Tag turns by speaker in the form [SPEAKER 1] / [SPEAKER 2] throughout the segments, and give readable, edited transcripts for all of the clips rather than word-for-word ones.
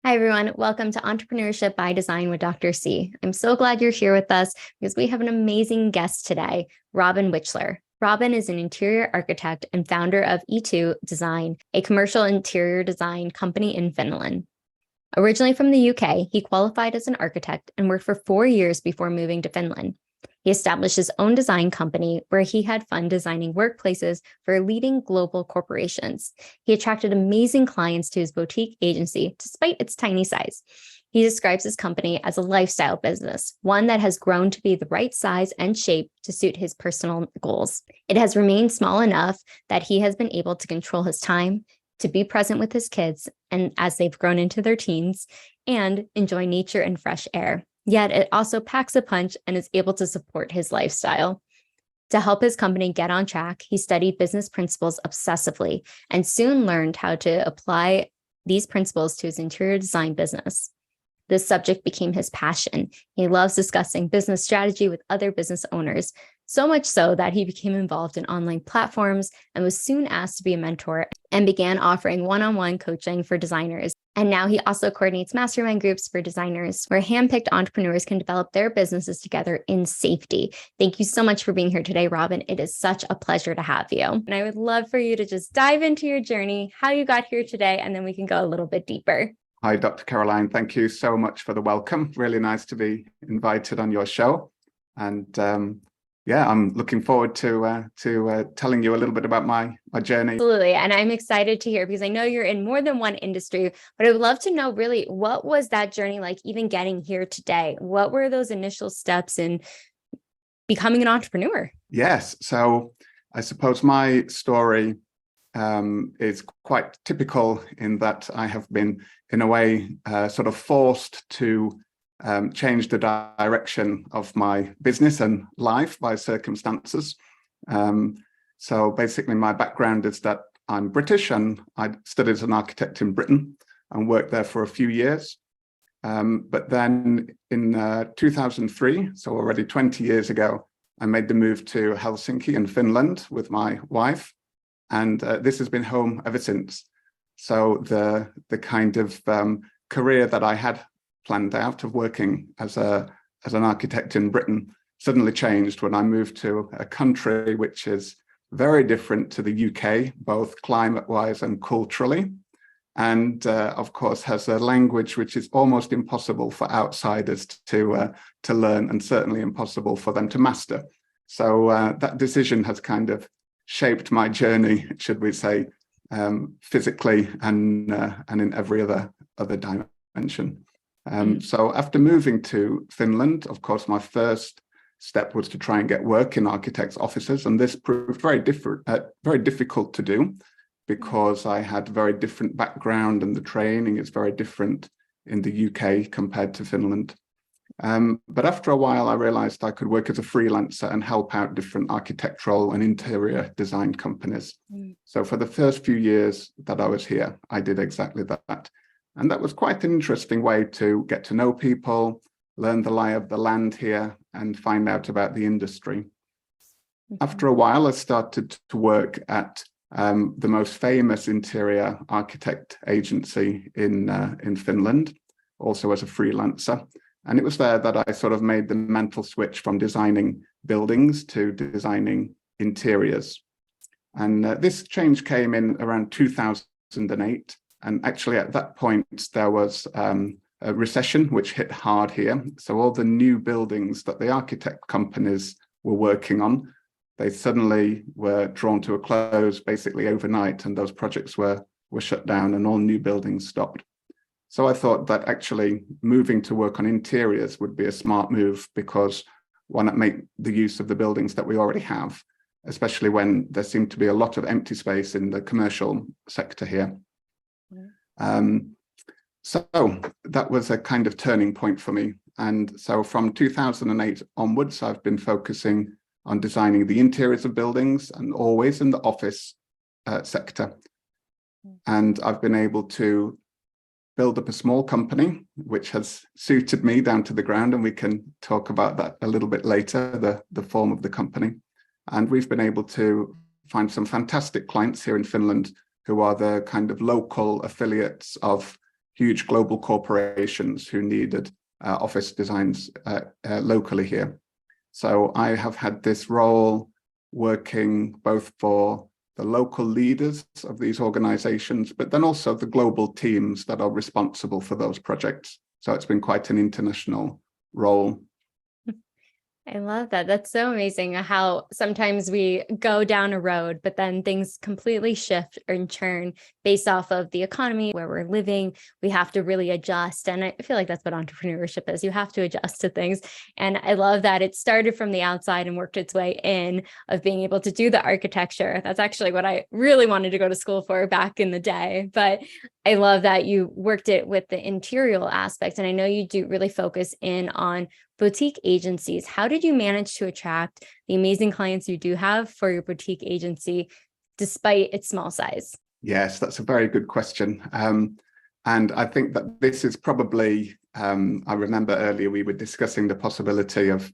[SPEAKER 1] Hi, everyone. Welcome to Entrepreneurship by Design with Dr. C. I'm so glad you're here with us because we have an amazing guest today, Robin Wycherley. Robin is an interior architect and founder of E2 Design, a commercial interior design company in Finland. Originally from the UK, he qualified as an architect and worked for 4 years before moving to Finland. He established his own design company where he had fun designing workplaces for leading global corporations. He attracted amazing clients to his boutique agency despite its tiny size. He describes his company as a lifestyle business, one that has grown to be the right size and shape to suit his personal goals. It has remained small enough that he has been able to control his time, to be present with his kids, and as they've grown into their teens, and enjoy nature and fresh air. Yet it also packs a punch and is able to support his lifestyle. To help his company get on track, he studied business principles obsessively and soon learned how to apply these principles to his interior design business. This subject became his passion. He loves discussing business strategy with other business owners, so much so that he became involved in online platforms and was soon asked to be a mentor and began offering one-on-one coaching for designers. And now he also coordinates mastermind groups for designers where handpicked entrepreneurs can develop their businesses together in safety. Thank you so much for being here today, Robin. It is such a pleasure to have you. And I would love for you to just dive into your journey, how you got here today, and then we can go a little bit deeper.
[SPEAKER 2] Hi, Dr. Caroline. Thank you so much for the welcome. Really nice to be invited on your show. And I'm looking forward to telling you a little bit about my journey.
[SPEAKER 1] Absolutely. And I'm excited to hear because I know you're in more than one industry, but I would love to know really what was that journey like even getting here today? What were those initial steps in becoming an entrepreneur?
[SPEAKER 2] Yes. So I suppose my story is quite typical in that I have been, in a way, sort of forced to change the direction of my business and life by circumstances. So basically, my background is that I'm British and I studied as an architect in Britain and worked there for a few years. But then in 2003, so already 20 years ago, I made the move to Helsinki in Finland with my wife. And this has been home ever since. So the kind of career that I had planned out of working as an architect in Britain suddenly changed when I moved to a country which is very different to the UK, both climate-wise and culturally, and of course has a language which is almost impossible for outsiders to learn, and certainly impossible for them to master. So that decision has kind of shaped my journey, should we say, physically and in every other dimension. So after moving to Finland, of course, my first step was to try and get work in architects' offices, and this proved very difficult to do because I had very different background and the training is very different in the UK compared to Finland. But after a while, I realized I could work as a freelancer and help out different architectural and interior design companies. So for the first few years that I was here, I did exactly that. And that was quite an interesting way to get to know people, learn the lie of the land here, and find out about the industry. After a while, I started to work at the most famous interior architect agency in Finland, also as a freelancer. And it was there that I sort of made the mental switch from designing buildings to designing interiors. And this change came in around 2008. And actually at that point, there was a recession which hit hard here. So all the new buildings that the architect companies were working on, they suddenly were drawn to a close basically overnight, and those projects were shut down and all new buildings stopped. So I thought that actually moving to work on interiors would be a smart move, because why not make the use of the buildings that we already have, especially when there seemed to be a lot of empty space in the commercial sector here. So that was a kind of turning point for me. And so from 2008 onwards, I've been focusing on designing the interiors of buildings and always in the office sector. And I've been able to build up a small company, which has suited me down to the ground. And we can talk about that a little bit later, the form of the company. And we've been able to find some fantastic clients here in Finland who are the kind of local affiliates of huge global corporations who needed office designs locally here. So I have had this role working both for the local leaders of these organizations, but then also the global teams that are responsible for those projects. So it's been quite an international role.
[SPEAKER 1] I love that. That's so amazing how sometimes we go down a road, but then things completely shift and churn based off of the economy where we're living. We have to really adjust. And I feel like that's what entrepreneurship is. You have to adjust to things. And I love that it started from the outside and worked its way in of being able to do the architecture. That's actually what I really wanted to go to school for back in the day. But I love that you worked it with the interior aspect. And I know you do really focus in on boutique agencies. How did you manage to attract the amazing clients you do have for your boutique agency, despite its small size?
[SPEAKER 2] Yes, that's a very good question. And I think that this is probably, I remember earlier we were discussing the possibility of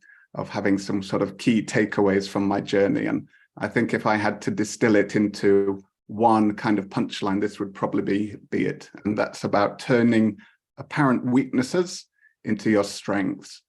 [SPEAKER 2] having some sort of key takeaways from my journey. And I think if I had to distill it into one kind of punchline, this would probably be it. And that's about turning apparent weaknesses into your strengths.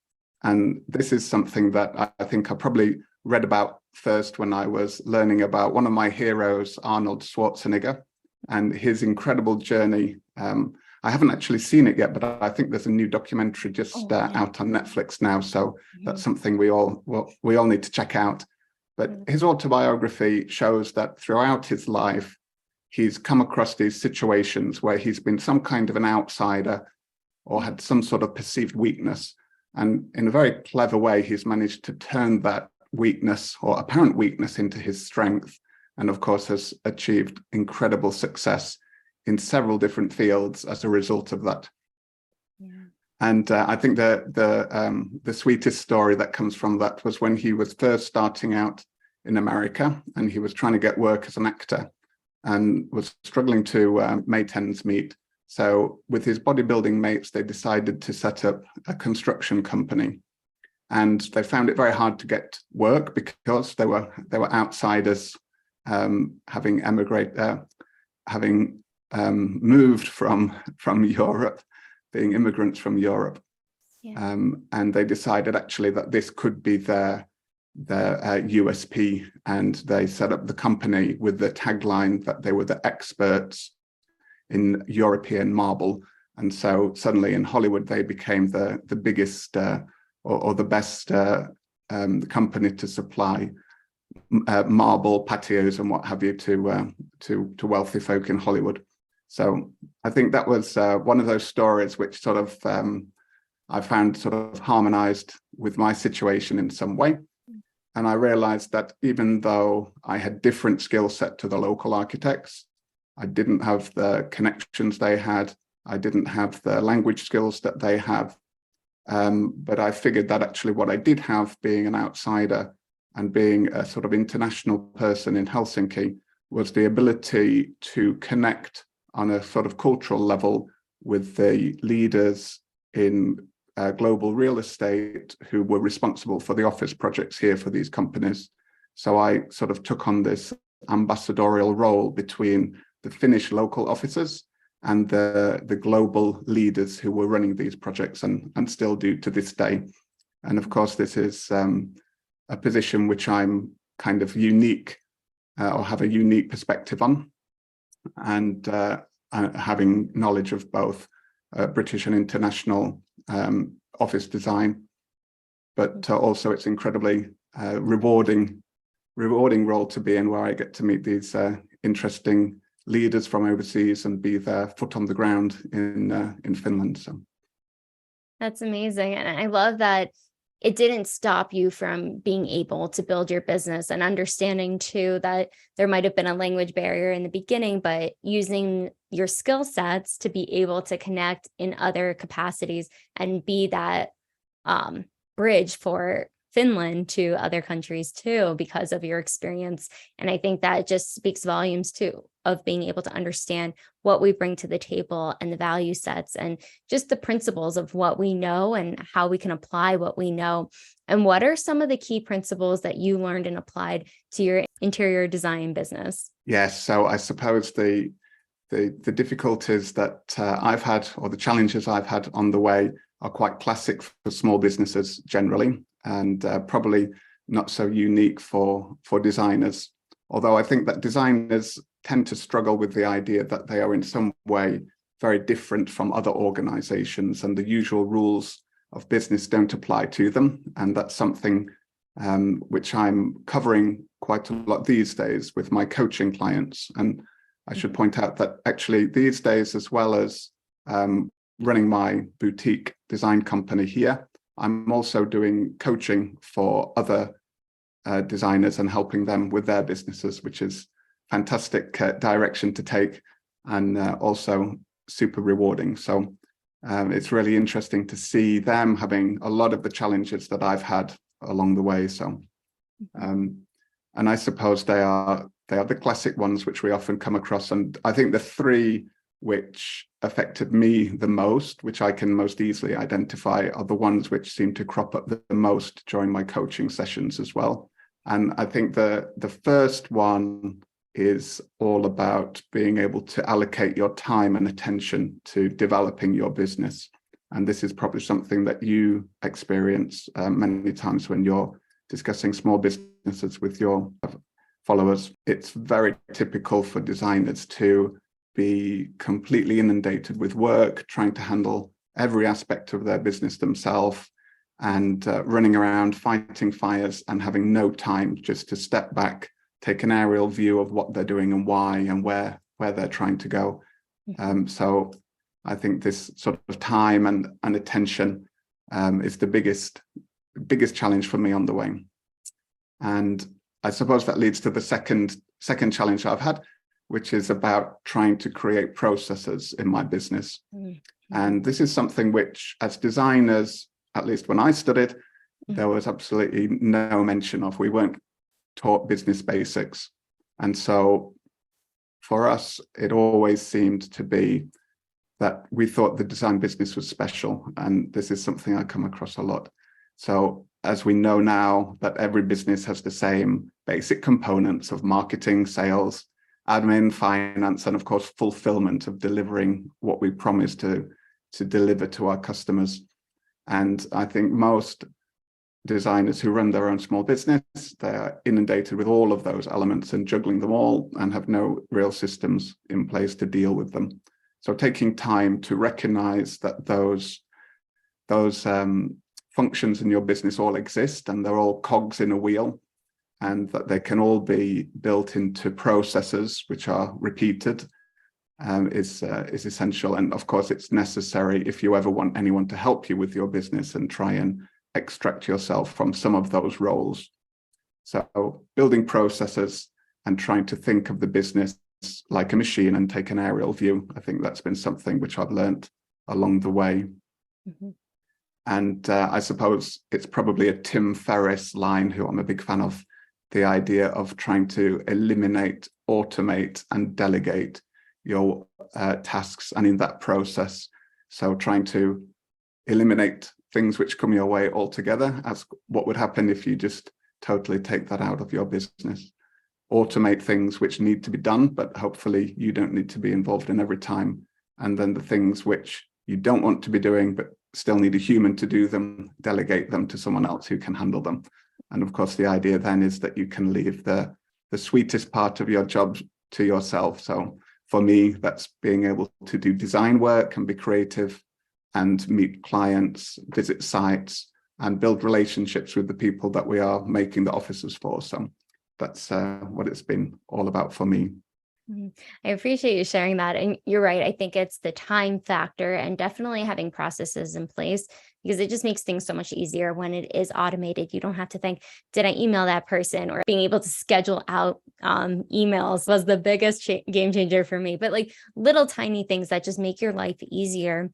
[SPEAKER 2] And this is something that I think I probably read about first when I was learning about one of my heroes, Arnold Schwarzenegger, and his incredible journey. I haven't actually seen it yet, but I think there's a new documentary just out on Netflix now. So that's something we all need to check out. But his autobiography shows that throughout his life, he's come across these situations where he's been some kind of an outsider or had some sort of perceived weakness. And in a very clever way, he's managed to turn that weakness or apparent weakness into his strength. And of course, has achieved incredible success in several different fields as a result of that. Yeah. And I think the sweetest story that comes from that was when he was first starting out in America, and he was trying to get work as an actor and was struggling to make ends meet. So with his bodybuilding mates, they decided to set up a construction company, and they found it very hard to get work because they were outsiders, having moved from Europe, being immigrants from Europe. Yeah. And they decided actually that this could be their USP, and they set up the company with the tagline that they were the experts in European marble. And so suddenly in Hollywood, they became the biggest or the best company to supply marble patios and what have you to wealthy folk in Hollywood. So I think that was one of those stories which sort of I found sort of harmonized with my situation in some way. And I realized that even though I had different skill set to the local architects, I didn't have the connections they had, I didn't have the language skills that they have. But I figured that actually what I did have, being an outsider and being a sort of international person in Helsinki, was the ability to connect on a sort of cultural level with the leaders in global real estate who were responsible for the office projects here for these companies. So I sort of took on this ambassadorial role between the Finnish local offices and the global leaders who were running these projects and still do to this day. And of course, this is a position which I'm kind of unique or have a unique perspective on, and having knowledge of both British and international office design, but also it's incredibly rewarding role to be in, where I get to meet these interesting leaders from overseas and be their foot on the ground in Finland. So
[SPEAKER 1] that's amazing. And I love that it didn't stop you from being able to build your business, and understanding too that there might have been a language barrier in the beginning, but using your skill sets to be able to connect in other capacities and be that bridge for Finland to other countries too, because of your experience. And I think that just speaks volumes too, of being able to understand what we bring to the table and the value sets and just the principles of what we know and how we can apply what we know. And what are some of the key principles that you learned and applied to your interior design business?
[SPEAKER 2] Yes, so I suppose the the difficulties that I've had, or the challenges I've had on the way, are quite classic for small businesses generally, and probably not so unique for designers. Although I think that designers tend to struggle with the idea that they are in some way very different from other organizations, and the usual rules of business don't apply to them. And that's something which I'm covering quite a lot these days with my coaching clients. And I should point out that actually these days, as well as running my boutique design company here, I'm also doing coaching for other designers and helping them with their businesses, which is fantastic direction to take, and also super rewarding. So it's really interesting to see them having a lot of the challenges that I've had along the way. So and I suppose they are the classic ones which we often come across. And I think the three which affected me the most, which I can most easily identify, are the ones which seem to crop up the most during my coaching sessions as well. And I think the first one is all about being able to allocate your time and attention to developing your business. And this is probably something that you experience many times when you're discussing small businesses with your followers. It's very typical for designers to be completely inundated with work, trying to handle every aspect of their business themselves, and running around fighting fires and having no time just to step back, take an aerial view of what they're doing and why and where they're trying to go. So I think this sort of time and attention is the biggest challenge for me on the way. And I suppose that leads to the second challenge I've had, which is about trying to create processes in my business. And this is something which, as designers, at least when I studied, there was absolutely no mention of. We weren't taught business basics. And so for us, it always seemed to be that we thought the design business was special. And this is something I come across a lot. So as we know now that every business has the same basic components of marketing, sales, admin, finance, and of course, fulfillment of delivering what we promise to deliver to our customers. And I think most designers who run their own small business, they're inundated with all of those elements and juggling them all and have no real systems in place to deal with them. So taking time to recognize that those functions in your business all exist and they're all cogs in a wheel, and that they can all be built into processes which are repeated is essential. And of course, it's necessary if you ever want anyone to help you with your business and try and extract yourself from some of those roles. So building processes and trying to think of the business like a machine and take an aerial view, I think that's been something which I've learned along the way. And I suppose it's probably a Tim Ferriss line, who I'm a big fan of, the idea of trying to eliminate, automate, and delegate your tasks, and in that process, so trying to eliminate things which come your way altogether, as what would happen if you just totally take that out of your business. Automate things which need to be done, but hopefully you don't need to be involved in every time. And then the things which you don't want to be doing, but still need a human to do them, delegate them to someone else who can handle them. And of course, the idea then is that you can leave the sweetest part of your job to yourself. So for me, that's being able to do design work and be creative and meet clients, visit sites, and build relationships with the people that we are making the offices for. So that's what it's been all about for me.
[SPEAKER 1] I appreciate you sharing that. And you're right. I think it's the time factor and definitely having processes in place, because it just makes things so much easier when it is automated. You don't have to think, did I email that person? Or being able to schedule out emails was the biggest game changer for me. But like little tiny things that just make your life easier,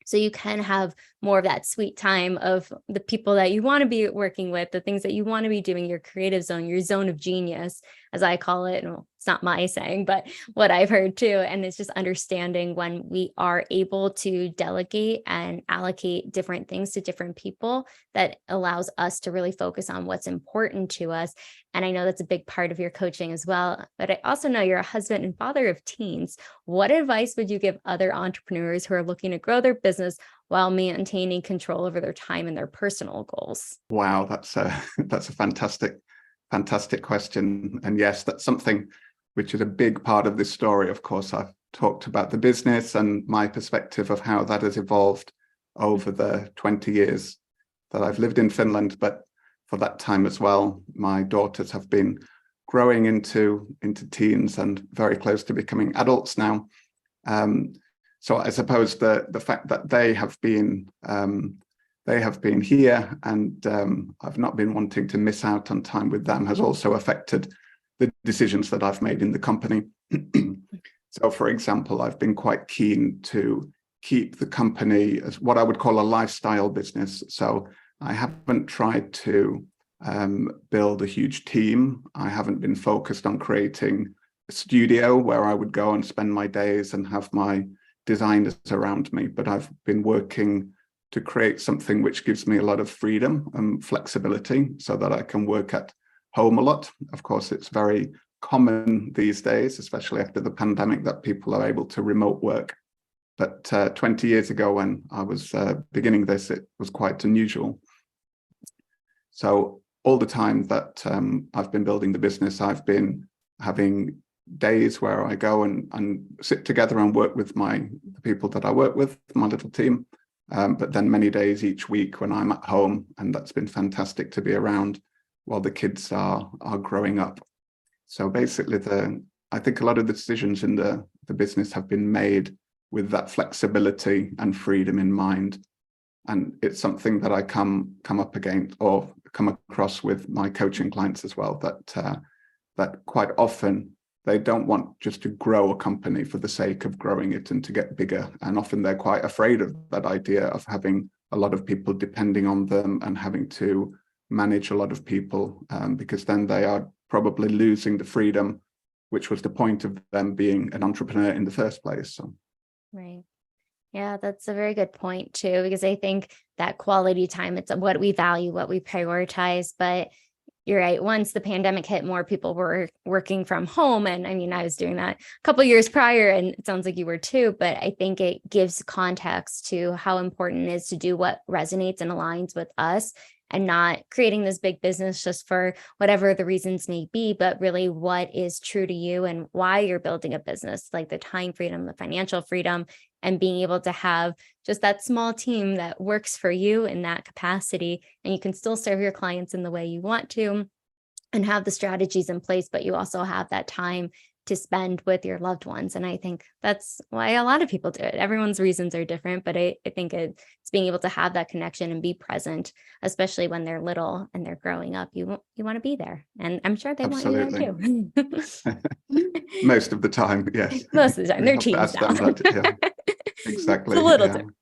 [SPEAKER 1] so you can have more of that sweet time of the people that you want to be working with, the things that you want to be doing, your creative zone, your zone of genius, as I call it. Well, it's not my saying, but what I've heard too. And it's just understanding when we are able to delegate and allocate different things to different people, that allows us to really focus on what's important to us. And I know that's a big part of your coaching as well. But I also know you're a husband and father of teens. What advice would you give other entrepreneurs who are looking to grow their business while maintaining control over their time and their personal goals?
[SPEAKER 2] Wow, that's a fantastic question. And yes, that's something which is a big part of this story. Of course, I've talked about the business and my perspective of how that has evolved over the 20 years that I've lived in Finland. But for that time as well, my daughters have been growing into teens and very close to becoming adults now. So I suppose the fact that they have been here, and I've not been wanting to miss out on time with them, has also affected the decisions that I've made in the company. So, for example, I've been quite keen to keep the company as what I would call a lifestyle business. So I haven't tried to build a huge team. I haven't been focused on creating a studio where I would go and spend my days and have my designers around me, but I've been working to create something which gives me a lot of freedom and flexibility so that I can work at home a lot. Of course, it's very common these days, especially after the pandemic, that people are able to remote work. But 20 years ago, when I was beginning this, it was quite unusual. So all the time that I've been building the business, I've been having days where I go and sit together and work with the people that I work with, my little team. But then many days each week when I'm at home, and that's been fantastic to be around while the kids are growing up. So basically, I think a lot of the decisions in the business have been made with that flexibility and freedom in mind. And it's something that I come up against or come across with my coaching clients as well, that quite often they don't want just to grow a company for the sake of growing it and to get bigger. And often they're quite afraid of that idea of having a lot of people depending on them and having to manage a lot of people, because then they are probably losing the freedom, which was the point of them being an entrepreneur in the first place. So.
[SPEAKER 1] Right. Yeah, that's a very good point too, because I think that quality time, it's what we value, what we prioritize. But you're right. Once the pandemic hit, more people were working from home. And I mean, I was doing that a couple of years prior, and it sounds like you were too, but I think it gives context to how important it is to do what resonates and aligns with us, and not creating this big business just for whatever the reasons may be, but really what is true to you and why you're building a business, like the time freedom, the financial freedom, and being able to have just that small team that works for you in that capacity. And you can still serve your clients in the way you want to and have the strategies in place, but you also have that time to spend with your loved ones. And I think that's why a lot of people do it. Everyone's reasons are different, but I think it's being able to have that connection and be present, especially when they're little and they're growing up. You want to be there. And I'm sure they
[SPEAKER 2] Absolutely.
[SPEAKER 1] want you there too.
[SPEAKER 2] Most of the time, yes.
[SPEAKER 1] Most of the time. They're teens now.
[SPEAKER 2] Yeah. Exactly.
[SPEAKER 1] It's a little
[SPEAKER 2] yeah.
[SPEAKER 1] different.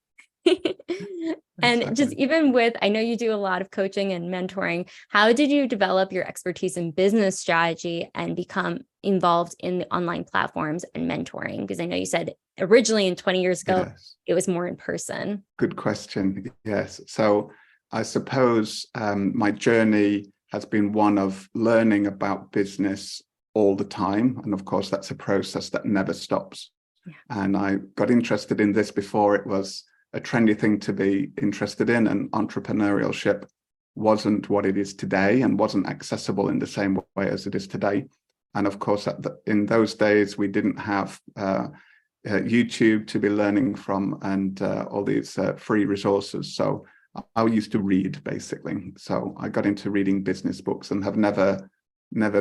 [SPEAKER 1] And
[SPEAKER 2] Exactly.
[SPEAKER 1] just even with, I know you do a lot of coaching and mentoring. How did you develop your expertise in business strategy and become involved in the online platforms and mentoring? Because I know you said originally in 20 years ago,
[SPEAKER 2] Yes.
[SPEAKER 1] it was more in person.
[SPEAKER 2] Good question. Yes. So I suppose my journey has been one of learning about business all the time. And of course, that's a process that never stops.
[SPEAKER 1] Yeah.
[SPEAKER 2] And I got interested in this before it was a trendy thing to be interested in, and entrepreneurship wasn't what it is today and wasn't accessible in the same way as it is today. And of course, in those days, we didn't have YouTube to be learning from and all these free resources. So I used to read, basically. So I got into reading business books and have never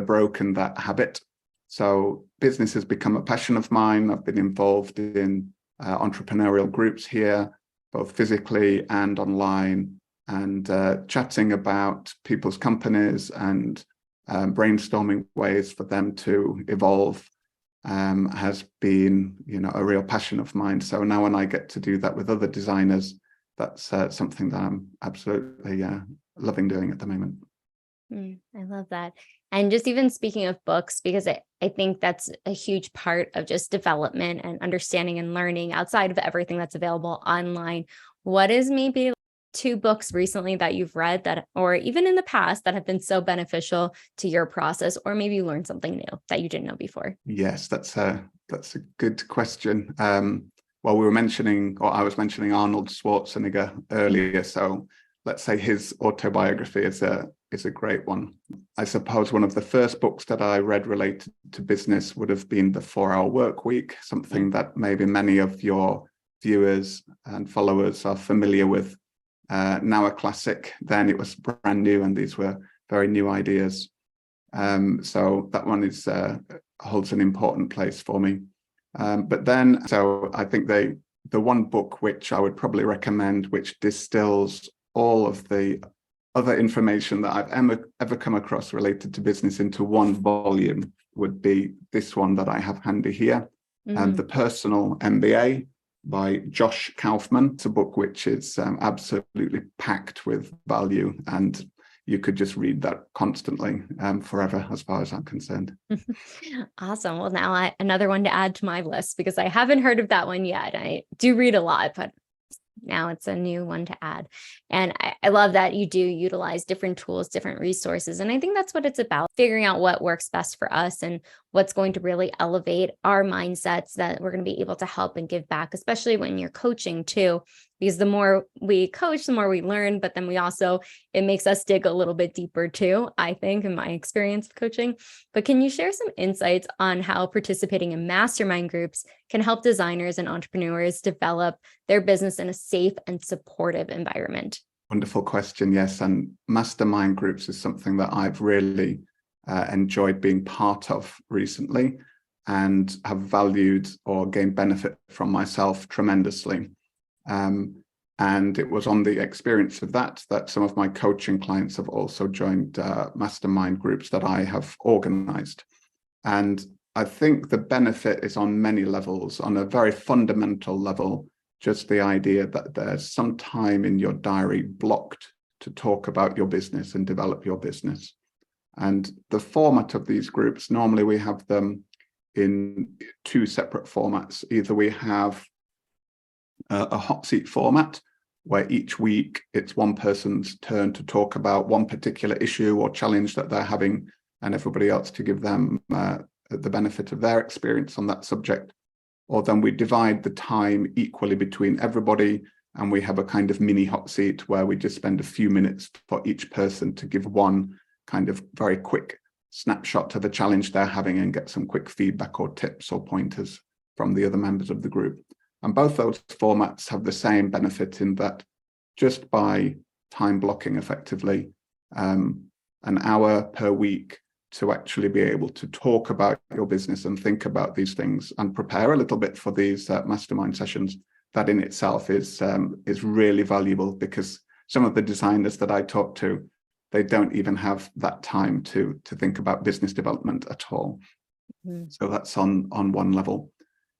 [SPEAKER 2] broken that habit. So business has become a passion of mine. I've been involved in entrepreneurial groups here, both physically and online, and chatting about people's companies and brainstorming ways for them to evolve has been, a real passion of mine. So now when I get to do that with other designers, that's something that I'm absolutely loving doing at the moment.
[SPEAKER 1] I love that. And just even speaking of books, because I think that's a huge part of just development and understanding and learning outside of everything that's available online. What is maybe two books recently that you've read that, or even in the past, that have been so beneficial to your process, or maybe you learned something new that you didn't know before?
[SPEAKER 2] Yes, that's a good question. Well, we were mentioning, or I was mentioning Arnold Schwarzenegger earlier, so let's say his autobiography is a great one. I suppose one of the first books that I read related to business would have been The 4-Hour Work Week, something that maybe many of your viewers and followers are familiar with. Now a classic. Then it was brand new, and these were very new ideas. So that one holds an important place for me. But then, so I think the one book which I would probably recommend, which distills all of the other information that I've ever come across related to business into one volume, would be this one that I have handy here, The Personal MBA by Josh Kaufman. It's a book which is absolutely packed with value, and you could just read that constantly, forever, as far as I'm concerned.
[SPEAKER 1] Awesome. Well, now another one to add to my list, because I haven't heard of that one yet. I do read a lot, but now it's a new one to add. And I love that you do utilize different tools, different resources. And I think that's what it's about, figuring out what works best for us and what's going to really elevate our mindsets, that we're going to be able to help and give back, especially when you're coaching too, because the more we coach, the more we learn, but then it makes us dig a little bit deeper too, I think, in my experience of coaching. But can you share some insights on how participating in mastermind groups can help designers and entrepreneurs develop their business in a safe and supportive environment?
[SPEAKER 2] Wonderful question. Yes. And mastermind groups is something that I've really enjoyed being part of recently, and have valued or gained benefit from myself tremendously. And it was on the experience of that some of my coaching clients have also joined mastermind groups that I have organized. And I think the benefit is on many levels. On a very fundamental level, just the idea that there's some time in your diary blocked to talk about your business and develop your business. And the format of these groups, normally we have them in two separate formats. Either we have a hot seat format, where each week it's one person's turn to talk about one particular issue or challenge that they're having, and everybody else to give them the benefit of their experience on that subject. Or then we divide the time equally between everybody, and we have a kind of mini hot seat where we just spend a few minutes for each person to give one kind of very quick snapshot to the challenge they're having and get some quick feedback or tips or pointers from the other members of the group. And both those formats have the same benefit in that just by time blocking effectively an hour per week to actually be able to talk about your business and think about these things and prepare a little bit for these mastermind sessions, that in itself is really valuable, because some of the designers that I talk to, they don't even have that time to think about business development at all. So that's on one level.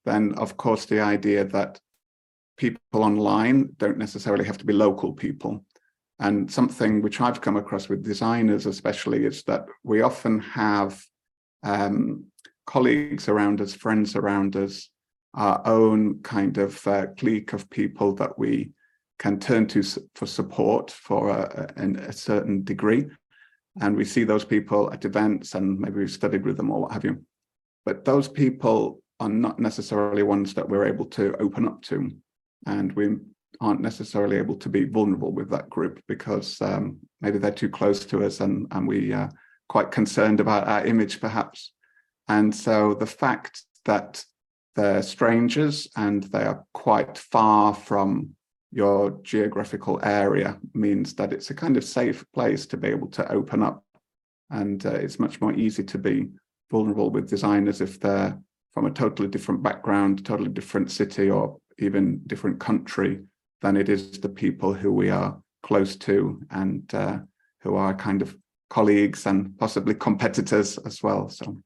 [SPEAKER 2] Then, of course, the idea that people online don't necessarily have to be local people. And something which I've come across with designers especially is that we often have colleagues around us, friends around us, our own kind of clique of people that we can turn to for support for a certain degree. And we see those people at events, and maybe we've studied with them or what have you. But those people are not necessarily ones that we're able to open up to. And we aren't necessarily able to be vulnerable with that group, because maybe they're too close to us, and we are quite concerned about our image perhaps. And so the fact that they're strangers and they are quite far from your geographical area means that it's a kind of safe place to be able to open up. And it's much more easy to be vulnerable with designers if they're from a totally different background, totally different city, or even different country, than it is the people who we are close to and who are kind of colleagues and possibly competitors as well. So,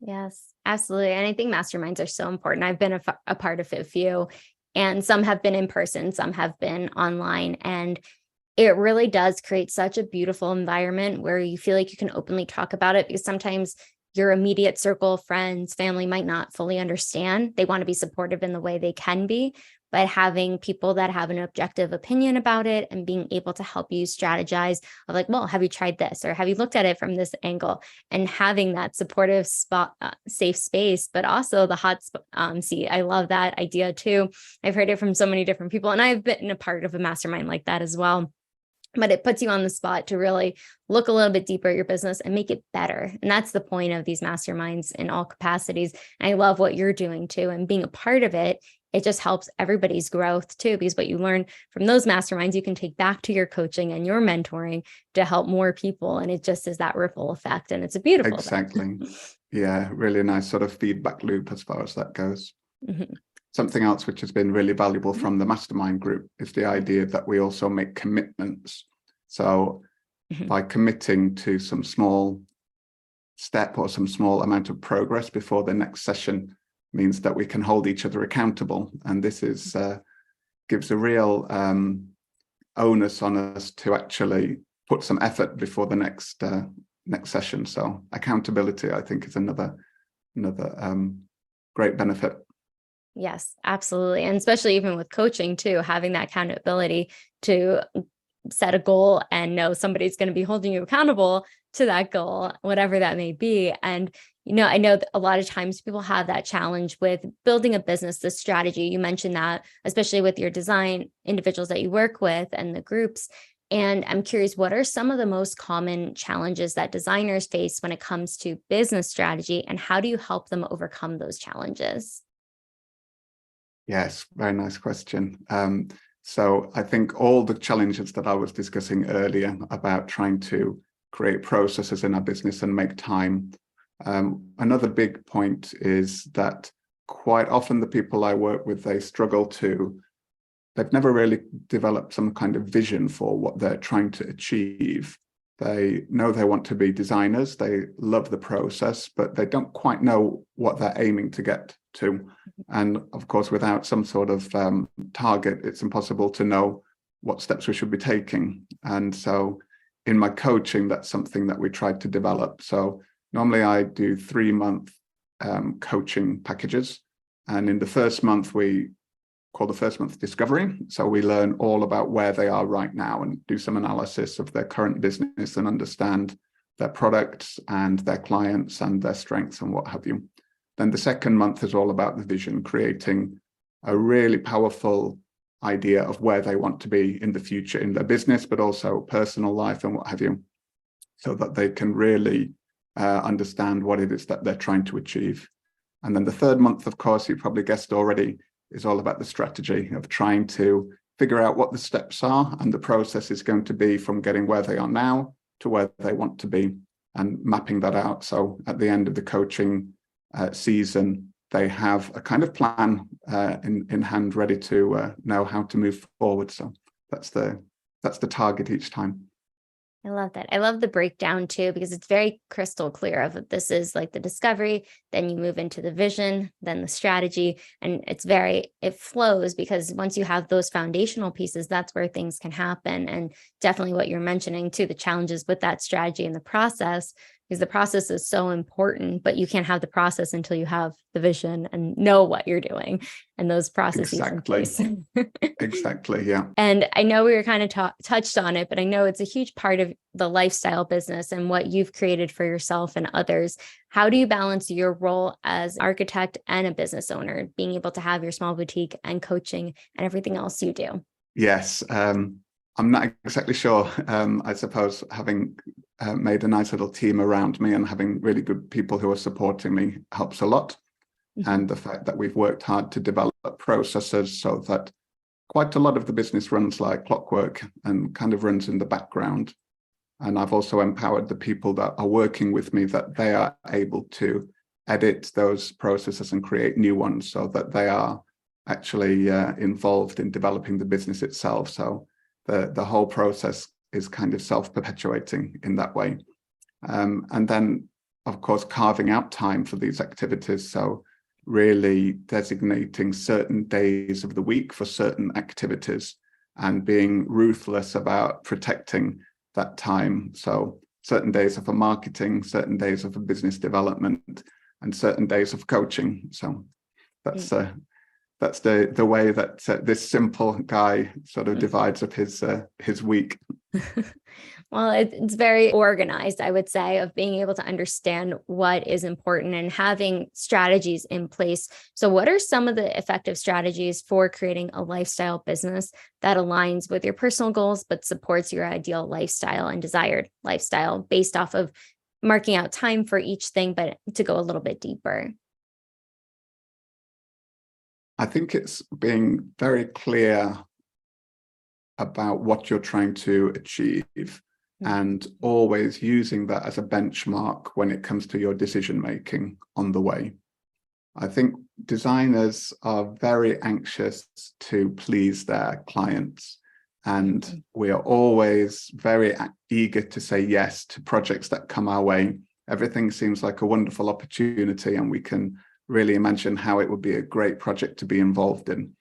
[SPEAKER 1] yes, absolutely. And I think masterminds are so important. I've been a part of a few, and some have been in person, some have been online. And it really does create such a beautiful environment where you feel like you can openly talk about it, because sometimes your immediate circle of friends, family might not fully understand. They want to be supportive in the way they can be, but having people that have an objective opinion about it and being able to help you strategize of like, well, have you tried this? Or have you looked at it from this angle? And having that supportive spot, safe space, but also the hot seat. I love that idea too. I've heard it from so many different people, and I've been a part of a mastermind like that as well. But it puts you on the spot to really look a little bit deeper at your business and make it better. And that's the point of these masterminds in all capacities. And I love what you're doing too. And being a part of it, it just helps everybody's growth too, because what you learn from those masterminds, you can take back to your coaching and your mentoring to help more people. And it just is that ripple effect. And it's a beautiful
[SPEAKER 2] Exactly. Yeah, really nice sort of feedback loop as far as that goes.
[SPEAKER 1] Mm-hmm.
[SPEAKER 2] Something else which has been really valuable from the Mastermind group is the idea that we also make commitments. So by committing to some small step or some small amount of progress before the next session means that we can hold each other accountable. And this is gives a real onus on us to actually put some effort before the next session. So accountability, I think, is another great benefit.
[SPEAKER 1] Yes, absolutely. And especially even with coaching too, having that accountability to set a goal and know somebody's going to be holding you accountable to that goal, whatever that may be. And, I know that a lot of times people have that challenge with building a business, the strategy. You mentioned that, especially with your design individuals that you work with and the groups. And I'm curious, what are some of the most common challenges that designers face when it comes to business strategy, and how do you help them overcome those challenges?
[SPEAKER 2] Yes, very nice question. So I think all the challenges that I was discussing earlier about trying to create processes in our business and make time. Another big point is that quite often the people I work with, they've never really developed some kind of vision for what they're trying to achieve. They know they want to be designers, they love the process, but they don't quite know what they're aiming to get to. And of course, without some sort of target, it's impossible to know what steps we should be taking. And so in my coaching, that's something that we tried to develop. So normally I do 3-month coaching packages. And in the first month, we call the first month discovery. So we learn all about where they are right now and do some analysis of their current business and understand their products and their clients and their strengths and what have you. Then the second month is all about the vision, creating a really powerful idea of where they want to be in the future in their business, but also personal life and what have you, so that they can really understand what it is that they're trying to achieve. And then the third month, of course, you probably guessed already, is all about the strategy of trying to figure out what the steps are and the process is going to be from getting where they are now to where they want to be and mapping that out. So at the end of the coaching season, they have a kind of plan in hand, ready to know how to move forward. So that's the target each time.
[SPEAKER 1] I love that. I love the breakdown too, because it's very crystal clear of this is like the discovery, then you move into the vision, then the strategy, and it flows, because once you have those foundational pieces, that's where things can happen. And definitely what you're mentioning too, the challenges with that strategy and the process, because the process is so important, but you can't have the process until you have the vision and know what you're doing and those processes in place.
[SPEAKER 2] Exactly, yeah.
[SPEAKER 1] And I know we were kind of touched on it, but I know it's a huge part of the lifestyle business and what you've created for yourself and others. How do you balance your role as an architect and a business owner, being able to have your small boutique and coaching and everything else you do?
[SPEAKER 2] Yes, I'm not exactly sure. I suppose having made a nice little team around me and having really good people who are supporting me helps a lot. Mm-hmm. And the fact that we've worked hard to develop processes so that quite a lot of the business runs like clockwork and kind of runs in the background. And I've also empowered the people that are working with me that they are able to edit those processes and create new ones so that they are actually involved in developing the business itself. So the whole process is kind of self-perpetuating in that way. And then, of course, carving out time for these activities. So really designating certain days of the week for certain activities and being ruthless about protecting that time. So certain days are for marketing, certain days are for business development, and certain days of coaching. So that's the way that this simple guy sort of divides up his week.
[SPEAKER 1] Well, it's very organized, I would say, of being able to understand what is important and having strategies in place. So what are some of the effective strategies for creating a lifestyle business that aligns with your personal goals, but supports your ideal lifestyle and desired lifestyle based off of marking out time for each thing, but to go a little bit deeper?
[SPEAKER 2] I think it's being very clear about what you're trying to achieve and always using that as a benchmark when it comes to your decision making on the way. I think designers are very anxious to please their clients, and we are always very eager to say yes to projects that come our way. Everything seems like a wonderful opportunity, and we can really imagine how it would be a great project to be involved in.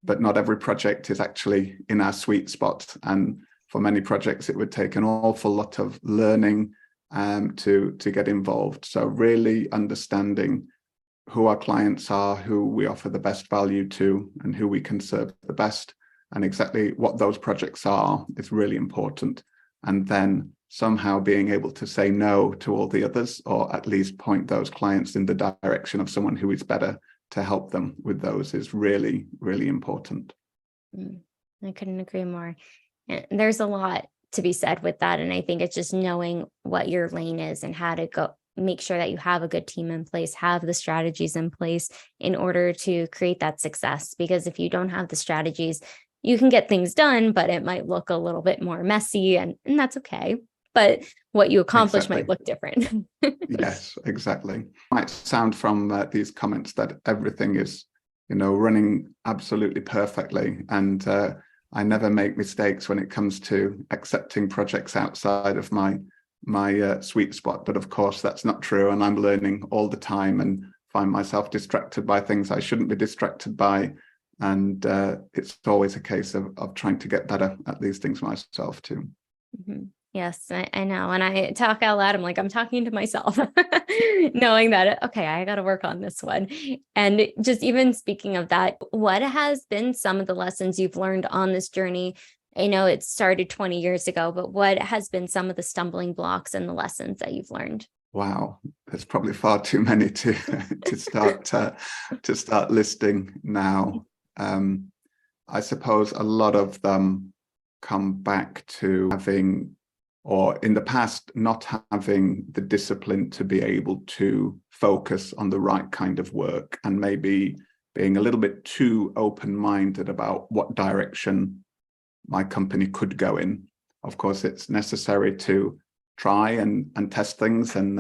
[SPEAKER 2] But not every project is actually in our sweet spot. And for many projects, it would take an awful lot of learning to get involved. So really understanding who our clients are, who we offer the best value to, and who we can serve the best, and exactly what those projects are is really important. And then somehow being able to say no to all the others, or at least point those clients in the direction of someone who is better to help them with those, is really, really important.
[SPEAKER 1] I couldn't agree more. And there's a lot to be said with that. And I think it's just knowing what your lane is and how to go, make sure that you have a good team in place, have the strategies in place in order to create that success. Because if you don't have the strategies, you can get things done, but it might look a little bit more messy, and that's okay. But what you accomplish might look different.
[SPEAKER 2] Yes, exactly. It might sound from these comments that everything is, running absolutely perfectly. And I never make mistakes when it comes to accepting projects outside of my sweet spot. But of course, that's not true. And I'm learning all the time and find myself distracted by things I shouldn't be distracted by. And it's always a case of trying to get better at these things myself too.
[SPEAKER 1] Mm-hmm. Yes, I know. When I talk out loud, I'm like, I'm talking to myself, knowing that, okay, I got to work on this one. And just even speaking of that, what has been some of the lessons you've learned on this journey? I know it started 20 years ago, but what has been some of the stumbling blocks and the lessons that you've learned?
[SPEAKER 2] Wow, there's probably far too many to start listing now. I suppose a lot of them come back to having, or in the past, not having the discipline to be able to focus on the right kind of work, and maybe being a little bit too open-minded about what direction my company could go in. Of course, it's necessary to try and test things and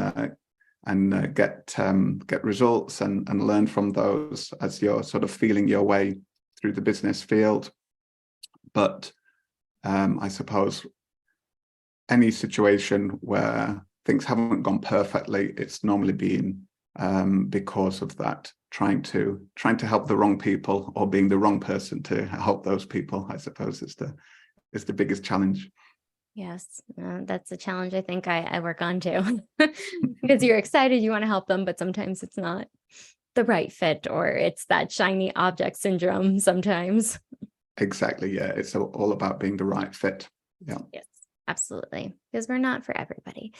[SPEAKER 2] get results and learn from those as you're sort of feeling your way through the business field. But I suppose any situation where things haven't gone perfectly, it's normally been because of that, trying to help the wrong people, or being the wrong person to help those people, I suppose is the biggest challenge.
[SPEAKER 1] Yes, that's a challenge I think I work on too, because you're excited, you want to help them, but sometimes it's not the right fit, or it's that shiny object syndrome sometimes.
[SPEAKER 2] Exactly. Yeah. It's all about being the right fit. Yeah.
[SPEAKER 1] Yes, absolutely. Because we're not for everybody.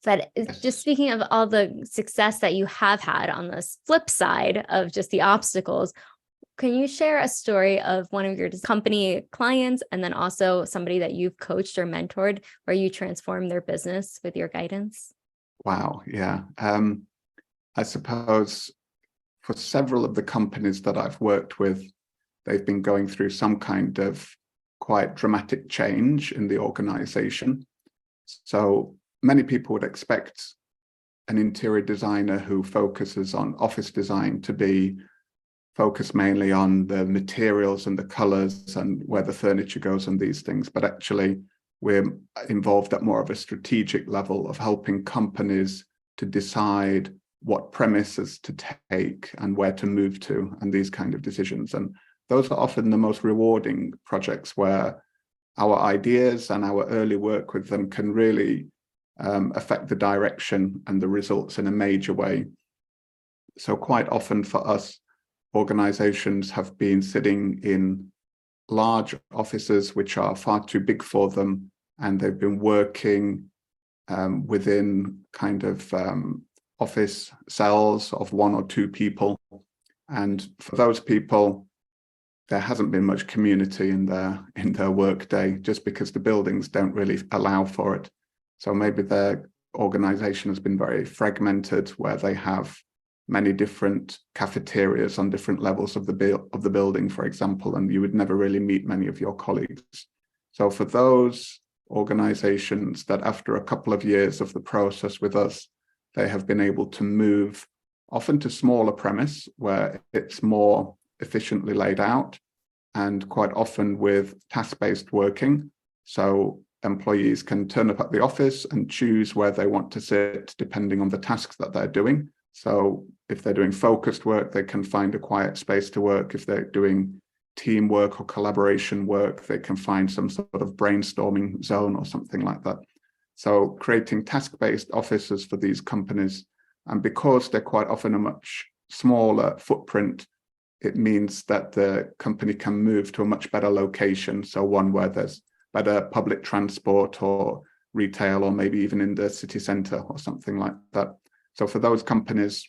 [SPEAKER 1] But
[SPEAKER 2] Yes.
[SPEAKER 1] Just speaking of all the success that you have had on this flip side of just the obstacles, can you share a story of one of your company clients, and then also somebody that you've coached or mentored where you transformed their business with your guidance?
[SPEAKER 2] Wow. Yeah. I suppose for several of the companies that I've worked with, they've been going through some kind of quite dramatic change in the organization. So many people would expect an interior designer who focuses on office design to be focused mainly on the materials and the colors and where the furniture goes and these things. But actually, we're involved at more of a strategic level of helping companies to decide what premises to take and where to move to, and these kind of decisions. And those are often the most rewarding projects where our ideas and our early work with them can really affect the direction and the results in a major way. So quite often for us, organizations have been sitting in large offices which are far too big for them, and they've been working within kind of office cells of 1 or 2 people. And for those people, there hasn't been much community in their work day, just because the buildings don't really allow for it. So maybe their organization has been very fragmented, where they have many different cafeterias on different levels of the building, for example, and you would never really meet many of your colleagues. So for those organizations that after a couple of years of the process with us, they have been able to move often to smaller premise where it's more efficiently laid out, and quite often with task-based working. So employees can turn up at the office and choose where they want to sit depending on the tasks that they're doing. So if they're doing focused work, they can find a quiet space to work. If they're doing teamwork or collaboration work, they can find some sort of brainstorming zone or something like that. So creating task-based offices for these companies, and because they're quite often a much smaller footprint, it means that the company can move to a much better location. So one where there's better public transport or retail, or maybe even in the city centre or something like that. So for those companies,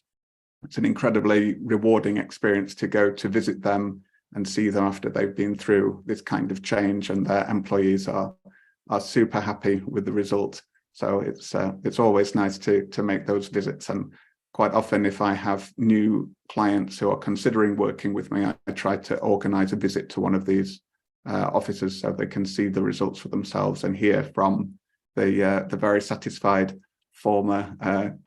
[SPEAKER 2] it's an incredibly rewarding experience to go to visit them and see them after they've been through this kind of change, and their employees are super happy with the result. So it's always nice to make those visits. And quite often, if I have new clients who are considering working with me, I try to organize a visit to one of these offices so they can see the results for themselves and hear from the very satisfied former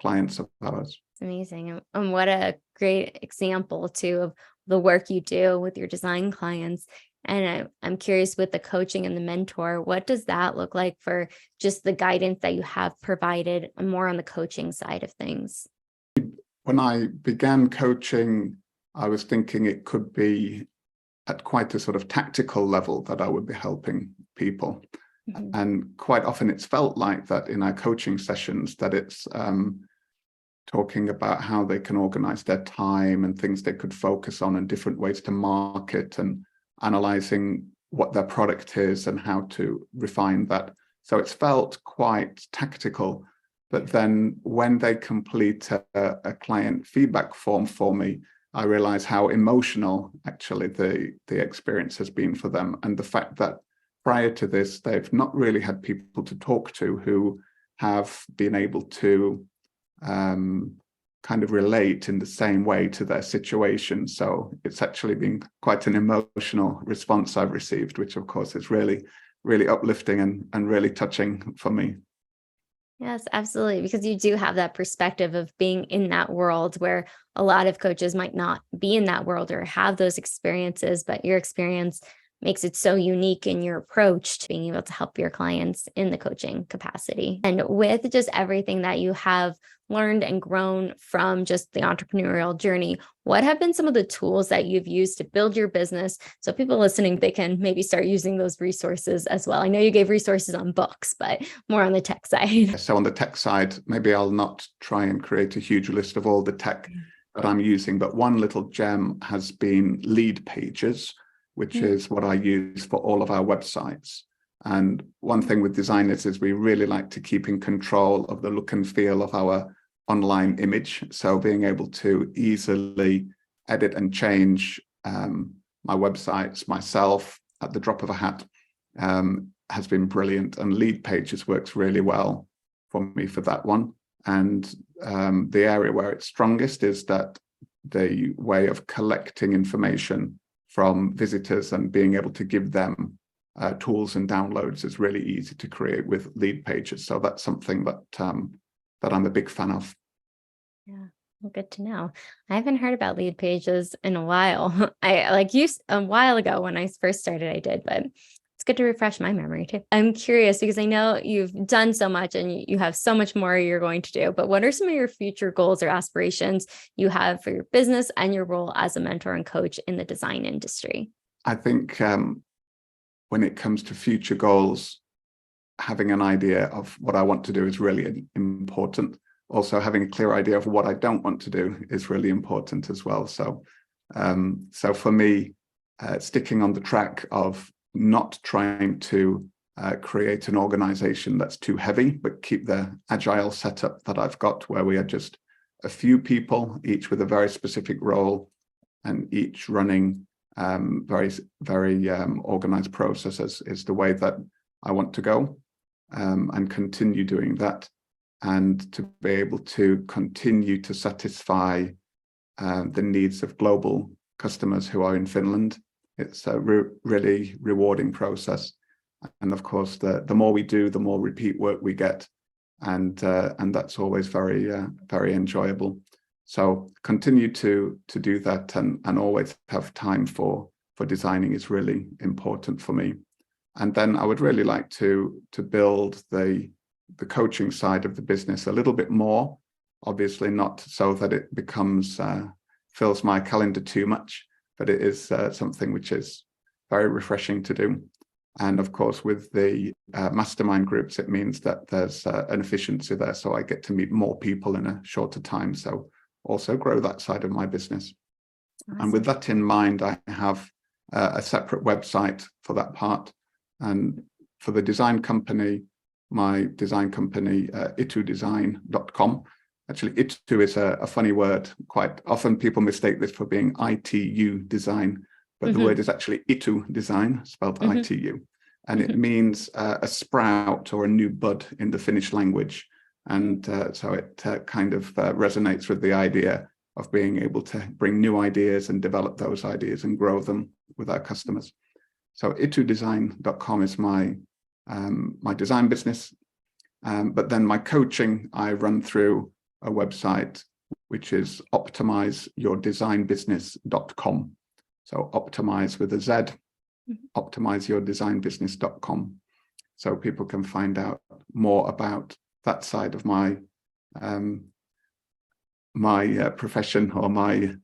[SPEAKER 2] clients of ours.
[SPEAKER 1] It's amazing. And what a great example too of the work you do with your design clients. And I'm curious, with the coaching and the mentor, what does that look like for just the guidance that you have provided, more on the coaching side of things?
[SPEAKER 2] When I began coaching, I was thinking it could be at quite a sort of tactical level that I would be helping people. Mm-hmm. And quite often it's felt like that in our coaching sessions, that it's talking about how they can organize their time and things they could focus on and different ways to market, and analyzing what their product is and how to refine that. So it's felt quite tactical. But then when they complete a client feedback form for me, I realize how emotional actually the experience has been for them. And the fact that prior to this, they've not really had people to talk to who have been able to kind of relate in the same way to their situation. So it's actually been quite an emotional response I've received, which of course is really, really uplifting and really touching for me.
[SPEAKER 1] Yes, absolutely. Because you do have that perspective of being in that world where a lot of coaches might not be in that world or have those experiences, but your experience makes it so unique in your approach to being able to help your clients in the coaching capacity. And with just everything that you have learned and grown from just the entrepreneurial journey, what have been some of the tools that you've used to build your business so people listening, they can maybe start using those resources as well? I know you gave resources on books, but more on the tech side.
[SPEAKER 2] So on the tech side, maybe I'll not try and create a huge list of all the tech that I'm using, but one little gem has been lead pages, which is what I use for all of our websites. And one thing with designers is we really like to keep in control of the look and feel of our online image. So being able to easily edit and change my websites myself at the drop of a hat has been brilliant. And lead pages works really well for me for that one. And the area where it's strongest is that the way of collecting information from visitors and being able to give them tools and downloads is really easy to create with lead pages. So that's something that that I'm a big fan of.
[SPEAKER 1] Yeah, well, good to know. I haven't heard about lead pages in a while. I like used a while ago when I first started, I did, but it's good to refresh my memory too. I'm curious because I know you've done so much and you have so much more you're going to do, but what are some of your future goals or aspirations you have for your business and your role as a mentor and coach in the design industry?
[SPEAKER 2] I think when it comes to future goals, having an idea of what I want to do is really important. Also, having a clear idea of what I don't want to do is really important as well. So for me, sticking on the track of not trying to create an organization that's too heavy, but keep the agile setup that I've got, where we are just a few people, each with a very specific role, and each running very organized processes, is the way that I want to go, and continue doing that, and to be able to continue to satisfy the needs of global customers who are in Finland. It's a really rewarding process, and of course, the more we do, the more repeat work we get, and that's always very enjoyable. So continue to do that, and always have time for designing is really important for me. And then I would really like to build the coaching side of the business a little bit more. Obviously, not so that it becomes fills my calendar too much, but it is something which is very refreshing to do. And of course, with the mastermind groups, it means that there's an efficiency there, so I get to meet more people in a shorter time. So also grow that side of my business. Awesome. And with that in mind, I have a separate website for that part. And for the design company, my design company, itudesign.com. Actually, itu is a funny word. Quite often people mistake this for being ITU design, but the word is actually itu design, spelled ITU. And it means a sprout or a new bud in the Finnish language. And so it kind of resonates with the idea of being able to bring new ideas and develop those ideas and grow them with our customers. So itudesign.com is my design business. But then my coaching, I run through a website, which is optimizeyourdesignbusiness.com. So optimize with a Z, optimizeyourdesignbusiness.com. So people can find out more about that side of my profession or my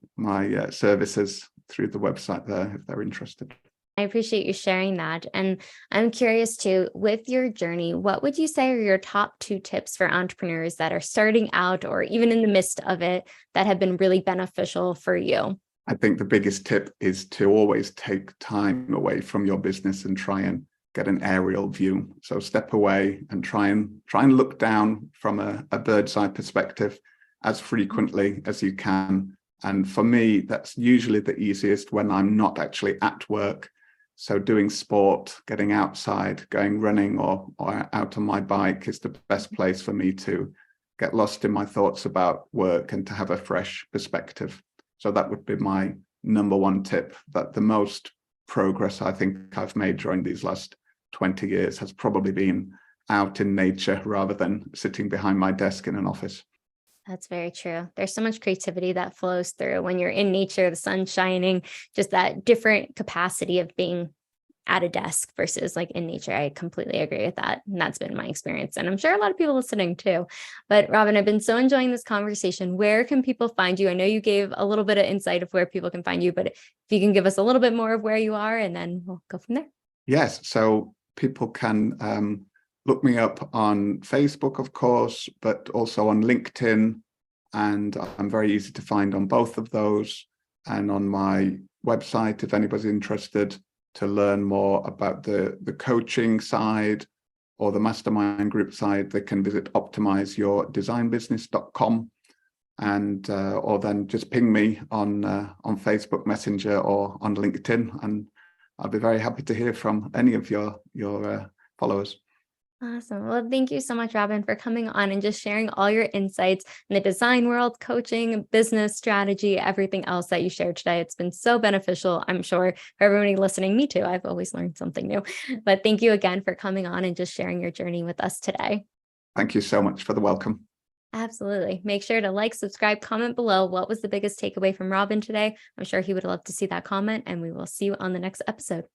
[SPEAKER 2] services through the website there, if they're interested.
[SPEAKER 1] I appreciate you sharing that. And I'm curious too, with your journey, what would you say are your top 2 tips for entrepreneurs that are starting out or even in the midst of it that have been really beneficial for you?
[SPEAKER 2] I think the biggest tip is to always take time away from your business and try and get an aerial view. So step away and try and look down from a bird's eye perspective as frequently as you can. And for me, that's usually the easiest when I'm not actually at work. So doing sport, getting outside, going running or out on my bike is the best place for me to get lost in my thoughts about work and to have a fresh perspective. So that would be my number 1 tip, that the most progress I think I've made during these last 20 years has probably been out in nature rather than sitting behind my desk in an office.
[SPEAKER 1] That's very true. There's so much creativity that flows through when you're in nature, the sun shining, just that different capacity of being at a desk versus like in nature. I completely agree with that. And that's been my experience. And I'm sure a lot of people listening too. But Robin, I've been so enjoying this conversation. Where can people find you? I know you gave a little bit of insight of where people can find you, but if you can give us a little bit more of where you are, and then we'll go from there.
[SPEAKER 2] Yes. So people can look me up on Facebook, of course, but also on LinkedIn. And I'm very easy to find on both of those. And on my website, if anybody's interested to learn more about the coaching side or the mastermind group side, they can visit optimizeyourdesignbusiness.com, and or then just ping me on Facebook Messenger or on LinkedIn, and I'll be very happy to hear from any of your followers.
[SPEAKER 1] Awesome. Well, thank you so much, Robin, for coming on and just sharing all your insights in the design world, coaching, business strategy, everything else that you shared today. It's been so beneficial, I'm sure, for everybody listening. Me too. I've always learned something new. But thank you again for coming on and just sharing your journey with us today.
[SPEAKER 2] Thank you so much for the welcome.
[SPEAKER 1] Absolutely. Make sure to like, subscribe, comment below. What was the biggest takeaway from Robin today? I'm sure he would love to see that comment, and we will see you on the next episode.